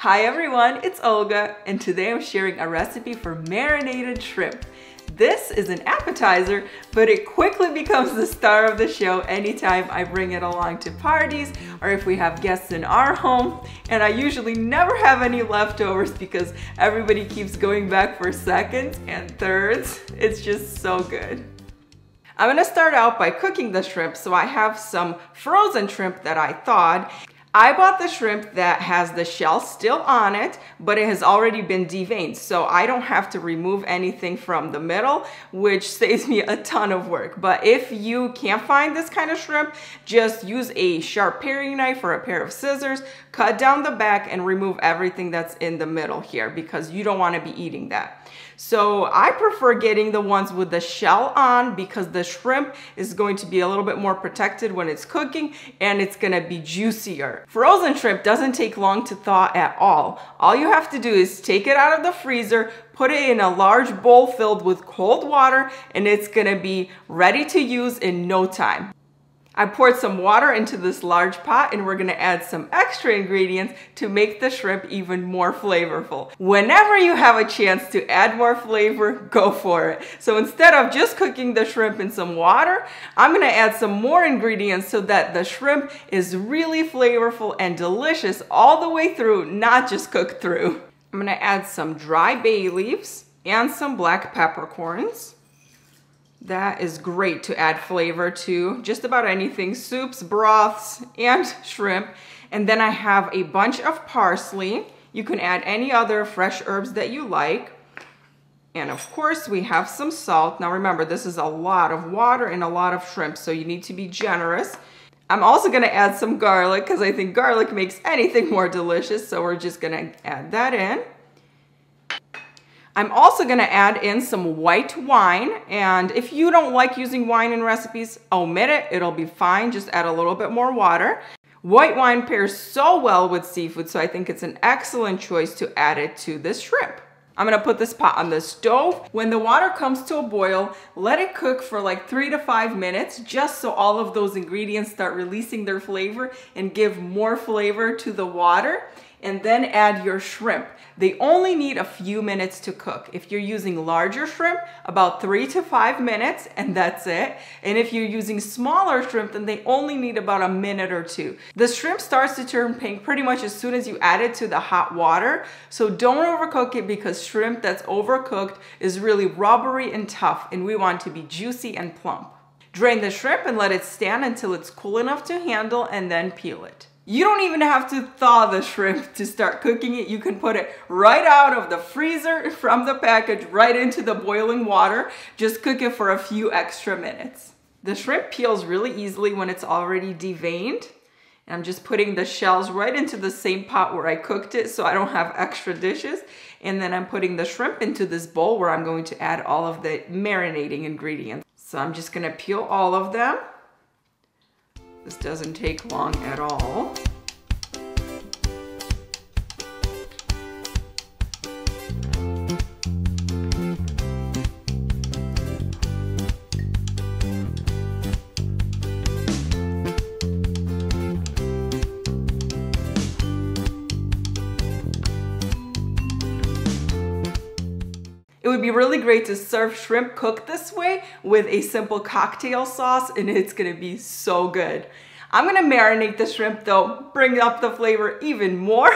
Hi everyone, it's Olga, and today I'm sharing a recipe for marinated shrimp. This is an appetizer, but it quickly becomes the star of the show anytime I bring it along to parties or if we have guests in our home. And I usually never have any leftovers because everybody keeps going back for seconds and thirds. It's just so good. I'm gonna start out by cooking the shrimp, so I have some frozen shrimp that I thawed. I bought the shrimp that has the shell still on it, but it has already been deveined, so I don't have to remove anything from the middle, which saves me a ton of work. But if you can't find this kind of shrimp, just use a sharp paring knife or a pair of scissors, cut down the back and remove everything that's in the middle here because you don't want to be eating that. So I prefer getting the ones with the shell on because the shrimp is going to be a little bit more protected when it's cooking and it's going to be juicier. Frozen shrimp doesn't take long to thaw at all. All you have to do is take it out of the freezer, put it in a large bowl filled with cold water, and it's going to be ready to use in no time. I poured some water into this large pot and we're gonna add some extra ingredients to make the shrimp even more flavorful. Whenever you have a chance to add more flavor, go for it. So instead of just cooking the shrimp in some water, I'm gonna add some more ingredients so that the shrimp is really flavorful and delicious all the way through, not just cooked through. I'm gonna add some dry bay leaves and some black peppercorns. That is great to add flavor to just about anything, soups, broths, and shrimp. And then I have a bunch of parsley. You can add any other fresh herbs that you like. And of course, we have some salt. Now remember, this is a lot of water and a lot of shrimp, so you need to be generous. I'm also gonna add some garlic because I think garlic makes anything more delicious, so we're just gonna add that in. I'm also gonna add in some white wine, and if you don't like using wine in recipes, omit it, it'll be fine, just add a little bit more water. White wine pairs so well with seafood, so I think it's an excellent choice to add it to this shrimp. I'm gonna put this pot on the stove. When the water comes to a boil, let it cook for like 3 to 5 minutes, just so all of those ingredients start releasing their flavor and give more flavor to the water. And then add your shrimp. They only need a few minutes to cook. If you're using larger shrimp, about 3 to 5 minutes, and that's it. And if you're using smaller shrimp, then they only need about a minute or two. The shrimp starts to turn pink pretty much as soon as you add it to the hot water. So don't overcook it because shrimp that's overcooked is really rubbery and tough, and we want it to be juicy and plump. Drain the shrimp and let it stand until it's cool enough to handle, and then peel it. You don't even have to thaw the shrimp to start cooking it. You can put it right out of the freezer from the package right into the boiling water. Just cook it for a few extra minutes. The shrimp peels really easily when it's already deveined. I'm just putting the shells right into the same pot where I cooked it so I don't have extra dishes. And then I'm putting the shrimp into this bowl where I'm going to add all of the marinating ingredients. So I'm just gonna peel all of them. This doesn't take long at all. It would be really great to serve shrimp cooked this way with a simple cocktail sauce, and it's gonna be so good. I'm gonna marinate the shrimp though, bring up the flavor even more,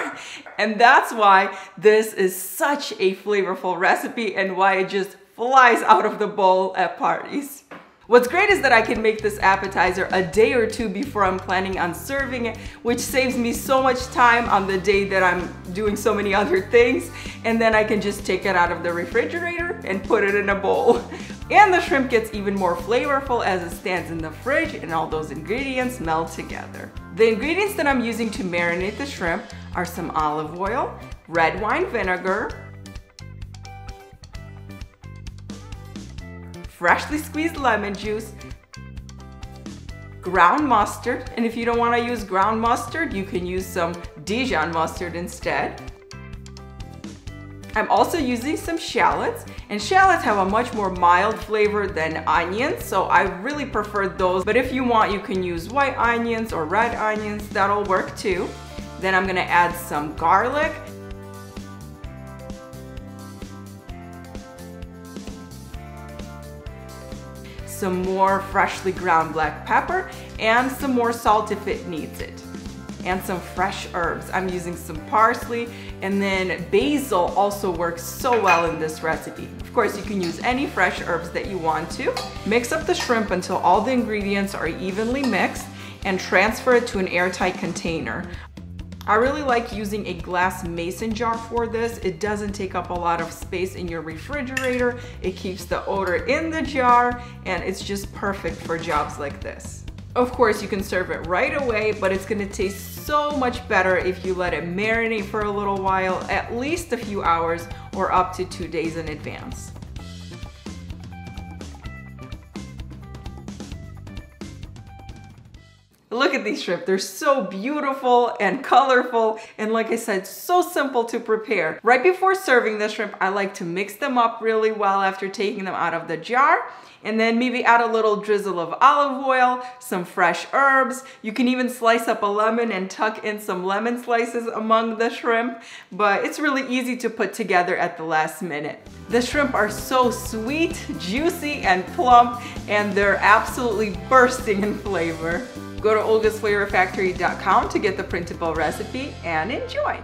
and that's why this is such a flavorful recipe and why it just flies out of the bowl at parties. What's great is that I can make this appetizer a day or two before I'm planning on serving it, which saves me so much time on the day that I'm doing so many other things, and then I can just take it out of the refrigerator and put it in a bowl. And the shrimp gets even more flavorful as it stands in the fridge and all those ingredients meld together. The ingredients that I'm using to marinate the shrimp are some olive oil, red wine vinegar, freshly squeezed lemon juice, ground mustard, and if you don't want to use ground mustard, you can use some Dijon mustard instead. I'm also using some shallots, and shallots have a much more mild flavor than onions, so I really prefer those, but if you want, you can use white onions or red onions, that'll work too. Then I'm gonna add some garlic. Some more freshly ground black pepper, and some more salt if it needs it. And some fresh herbs. I'm using some parsley, and then basil also works so well in this recipe. Of course, you can use any fresh herbs that you want to. Mix up the shrimp until all the ingredients are evenly mixed and transfer it to an airtight container. I really like using a glass mason jar for this. It doesn't take up a lot of space in your refrigerator. It keeps the odor in the jar, and it's just perfect for jobs like this. Of course, you can serve it right away, but it's gonna taste so much better if you let it marinate for a little while, at least a few hours or up to 2 days in advance. Look at these shrimp, they're so beautiful and colorful, and like I said, so simple to prepare. Right before serving the shrimp, I like to mix them up really well after taking them out of the jar, and then maybe add a little drizzle of olive oil, some fresh herbs. You can even slice up a lemon and tuck in some lemon slices among the shrimp, but it's really easy to put together at the last minute. The shrimp are so sweet, juicy, and plump, and they're absolutely bursting in flavor. Go to olgasflavorfactory.com to get the printable recipe and enjoy.